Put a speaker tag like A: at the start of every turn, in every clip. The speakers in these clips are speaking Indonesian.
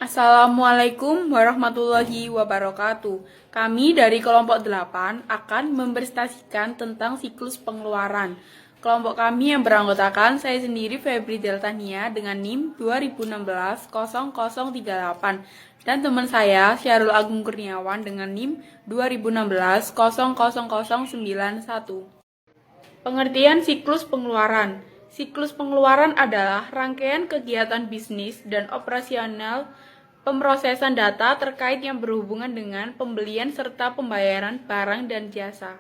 A: Assalamualaikum warahmatullahi wabarakatuh. Kami dari kelompok 8 akan mempresentasikan tentang siklus pengeluaran. Kelompok kami yang beranggotakan saya sendiri Febri Deltania dengan NIM 2016-0038 dan teman saya Syarul Agung Kurniawan dengan NIM 2016-0091. Pengertian siklus pengeluaran. Siklus pengeluaran adalah rangkaian kegiatan bisnis dan operasional pemrosesan data terkait yang berhubungan dengan pembelian serta pembayaran barang dan jasa.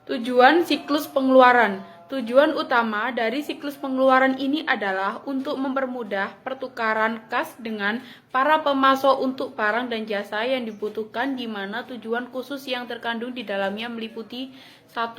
A: Tujuan siklus pengeluaran. Tujuan utama dari siklus pengeluaran ini adalah untuk mempermudah pertukaran kas dengan para pemasok untuk barang dan jasa yang dibutuhkan, di mana tujuan khusus yang terkandung di dalamnya meliputi 1.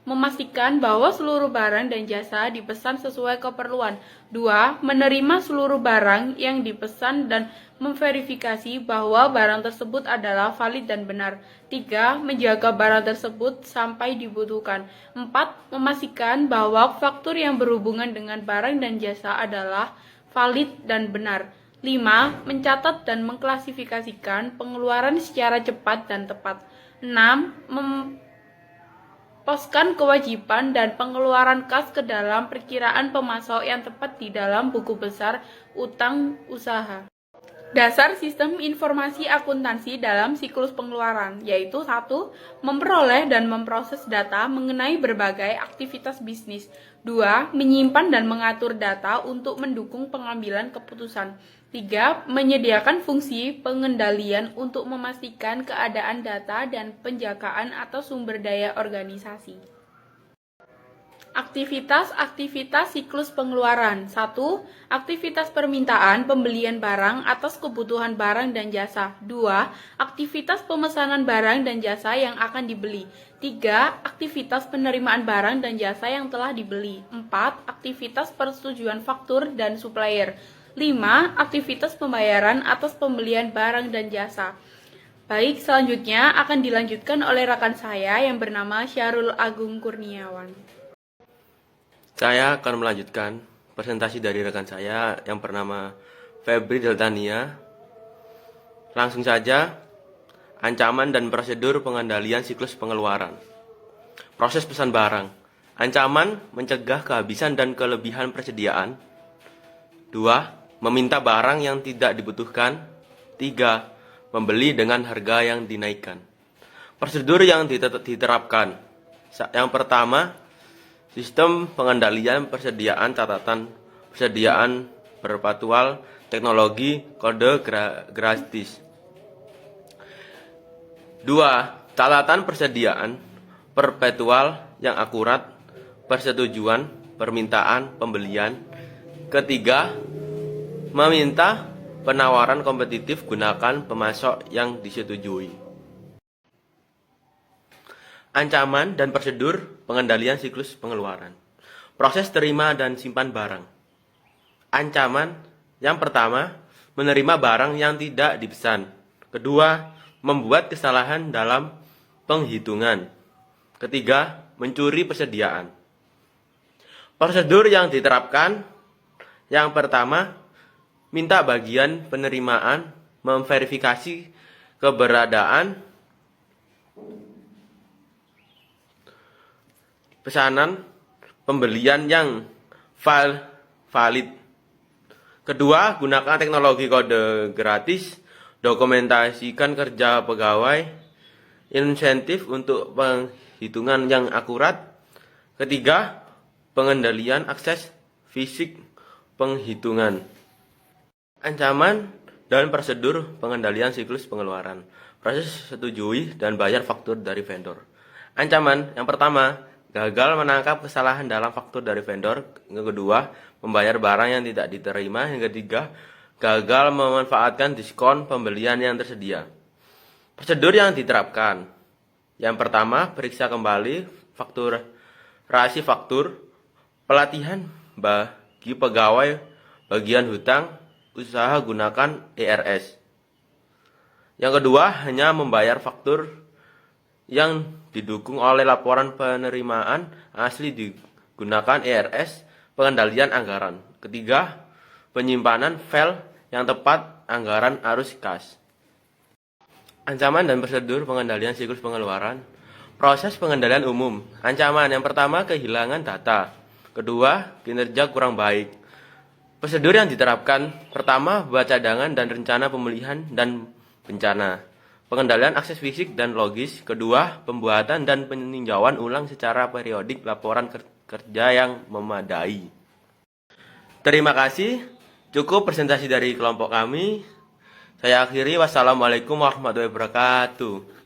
A: Memastikan bahwa seluruh barang dan jasa dipesan sesuai keperluan. 2. Menerima seluruh barang yang dipesan dan memverifikasi bahwa barang tersebut adalah valid dan benar. 3. Menjaga barang tersebut sampai dibutuhkan. 4. Memastikan bahwa faktur yang berhubungan dengan barang dan jasa adalah valid dan benar. 5. Mencatat dan mengklasifikasikan pengeluaran secara cepat dan tepat. 6. Poskan kewajiban dan pengeluaran kas ke dalam perkiraan pemasok yang tepat di dalam buku besar utang usaha. Dasar sistem informasi akuntansi dalam siklus pengeluaran, yaitu 1. Memperoleh dan memproses data mengenai berbagai aktivitas bisnis. 2. Menyimpan dan mengatur data untuk mendukung pengambilan keputusan. 3. Menyediakan fungsi pengendalian untuk memastikan keadaan data dan penjagaan atau sumber daya organisasi. Aktivitas siklus pengeluaran. 1. Aktivitas permintaan pembelian barang atas kebutuhan barang dan jasa. 2. Aktivitas pemesanan barang dan jasa yang akan dibeli. 3. Aktivitas penerimaan barang dan jasa yang telah dibeli. 4. Aktivitas persetujuan faktur dan supplier. 5. Aktivitas pembayaran atas pembelian barang dan jasa. Baik, selanjutnya akan dilanjutkan oleh rekan saya yang bernama Syarul Agung Kurniawan.
B: Saya akan melanjutkan presentasi dari rekan saya yang bernama Febri Deltania. Langsung saja, ancaman dan prosedur pengendalian siklus pengeluaran. Proses pesan barang. Ancaman mencegah kehabisan dan kelebihan persediaan. 2. Meminta barang yang tidak dibutuhkan. 3. Membeli dengan harga yang dinaikkan. Prosedur yang diterapkan. Yang pertama, sistem pengendalian persediaan catatan persediaan perpetual teknologi kode gratis. 2. Catatan persediaan perpetual yang akurat, persetujuan permintaan pembelian. Ketiga, meminta penawaran kompetitif gunakan pemasok yang disetujui. Ancaman dan prosedur pengendalian siklus pengeluaran. Proses terima dan simpan barang. Ancaman yang pertama, menerima barang yang tidak dipesan. Kedua, membuat kesalahan dalam penghitungan. Ketiga, mencuri persediaan. Prosedur yang diterapkan. Yang pertama, minta bagian penerimaan memverifikasi keberadaan pesanan pembelian yang valid. Kedua, gunakan teknologi kode gratis, dokumentasikan kerja pegawai, insentif untuk penghitungan yang akurat. Ketiga, pengendalian akses fisik penghitungan. Ancaman dan prosedur pengendalian siklus pengeluaran. Proses setujui dan bayar faktur dari vendor. Ancaman yang pertama, gagal menangkap kesalahan dalam faktur dari vendor. Yang kedua, membayar barang yang tidak diterima. Yang ketiga, gagal memanfaatkan diskon pembelian yang tersedia. Prosedur yang diterapkan. Yang pertama, periksa kembali fakturasi faktur, pelatihan bagi pegawai bagian hutang usaha gunakan ERS. Yang kedua, hanya membayar faktur yang didukung oleh laporan penerimaan asli digunakan ERS pengendalian anggaran. Ketiga, penyimpanan file yang tepat, anggaran arus kas. Ancaman dan prosedur pengendalian siklus pengeluaran. Proses pengendalian umum. Ancaman yang pertama, kehilangan data. Kedua, kinerja kurang baik. Prosedur yang diterapkan, pertama, buat cadangan dan rencana pemulihan dan bencana. Pengendalian akses fisik dan logis. Kedua, pembuatan dan peninjauan ulang secara periodik laporan kerja yang memadai. Terima kasih. Cukup presentasi dari kelompok kami. Saya akhiri. Wassalamualaikum warahmatullahi wabarakatuh.